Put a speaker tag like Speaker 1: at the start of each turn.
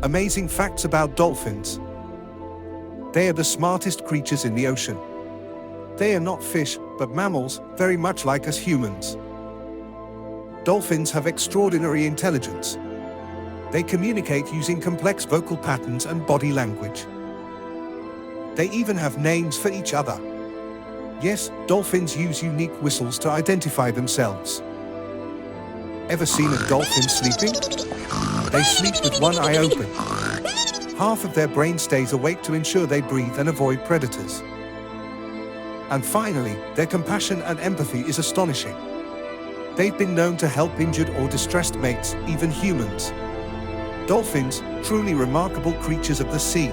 Speaker 1: Amazing facts about dolphins. They are the smartest creatures in the ocean. They are not fish, but mammals, very much like us humans. Dolphins have extraordinary intelligence. They communicate using complex vocal patterns and body language. They even have names for each other. Yes, dolphins use unique whistles to identify themselves. Ever seen a dolphin sleeping? They sleep with one eye open. Half of their brain stays awake to ensure they breathe and avoid predators. And finally, their compassion and empathy is astonishing. They've been known to help injured or distressed mates, even humans. Dolphins, truly remarkable creatures of the sea.